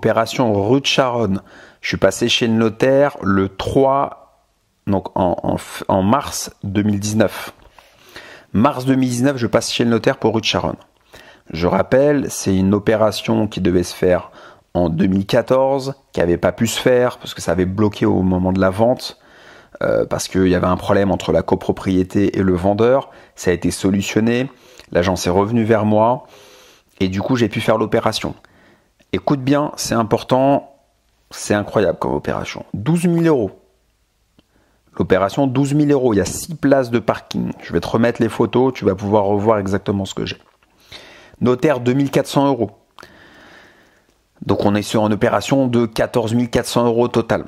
opération rue de Charonne. Je suis passé chez le notaire le 3, donc en mars 2019. Mars 2019, je passe chez le notaire pour rue de Charonne. Je rappelle, c'est une opération qui devait se faire en 2014, qui n'avait pas pu se faire parce que ça avait bloqué au moment de la vente, parce qu'il y avait un problème entre la copropriété et le vendeur. Ça a été solutionné, l'agence est revenue vers moi et du coup j'ai pu faire l'opération. Écoute bien, c'est important, c'est incroyable comme opération. 12 000 euros. L'opération, 12 000 euros. Il y a 6 places de parking. Je vais te remettre les photos, tu vas pouvoir revoir exactement ce que j'ai. Notaire, 2 400 euros. Donc on est sur une opération de 14 400 euros total.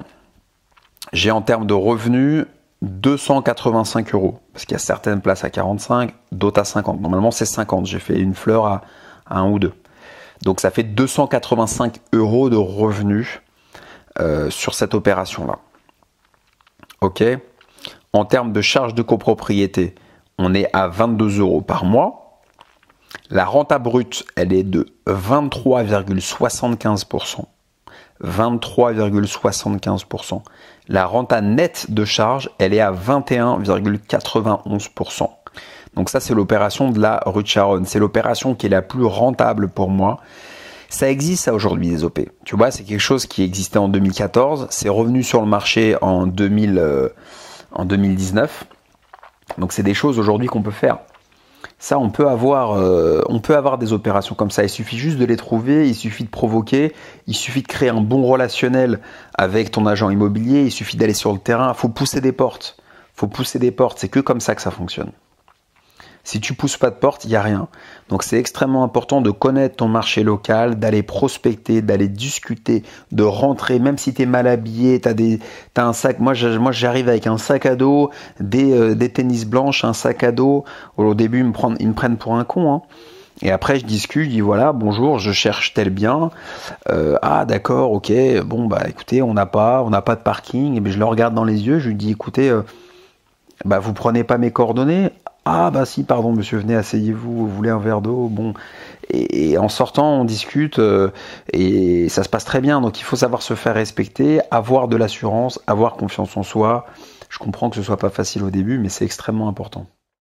J'ai en termes de revenus 285 euros. Parce qu'il y a certaines places à 45, d'autres à 50. Normalement c'est 50. J'ai fait une fleur à 1 ou 2. Donc ça fait 285 euros de revenus sur cette opération-là. Ok. En termes de charges de copropriété, on est à 22 euros par mois. La renta brute, elle est de 23,75%. 23,75%. La renta nette de charge, elle est à 21,91%. Donc ça, c'est l'opération de la rue de Charonne. C'est l'opération qui est la plus rentable pour moi. Ça existe ça aujourd'hui, des OP. Tu vois, c'est quelque chose qui existait en 2014. C'est revenu sur le marché en 2019. Donc c'est des choses aujourd'hui qu'on peut faire. Ça, on peut avoir des opérations comme ça. Il suffit juste de les trouver, il suffit de provoquer, il suffit de créer un bon relationnel avec ton agent immobilier, il suffit d'aller sur le terrain. Il faut pousser des portes. C'est que comme ça que ça fonctionne. Si tu pousses pas de porte, il n'y a rien. Donc c'est extrêmement important de connaître ton marché local, d'aller prospecter, d'aller discuter, de rentrer, même si tu es mal habillé, t'as un sac. Moi j'arrive avec un sac à dos, des tennis blanches, un sac à dos. Au début ils me prennent pour un con, hein. Et après je discute, je dis voilà, bonjour, je cherche tel bien. Ah d'accord, ok, bon bah écoutez, on n'a pas de parking. Et bien je le regarde dans les yeux, je lui dis écoutez, bah vous prenez pas mes coordonnées. Ah bah si, pardon monsieur, venez, asseyez-vous, vous voulez un verre d'eau, bon. Et en sortant, on discute et ça se passe très bien. Donc il faut savoir se faire respecter, avoir de l'assurance, avoir confiance en soi. Je comprends que ce soit pas facile au début, mais c'est extrêmement important.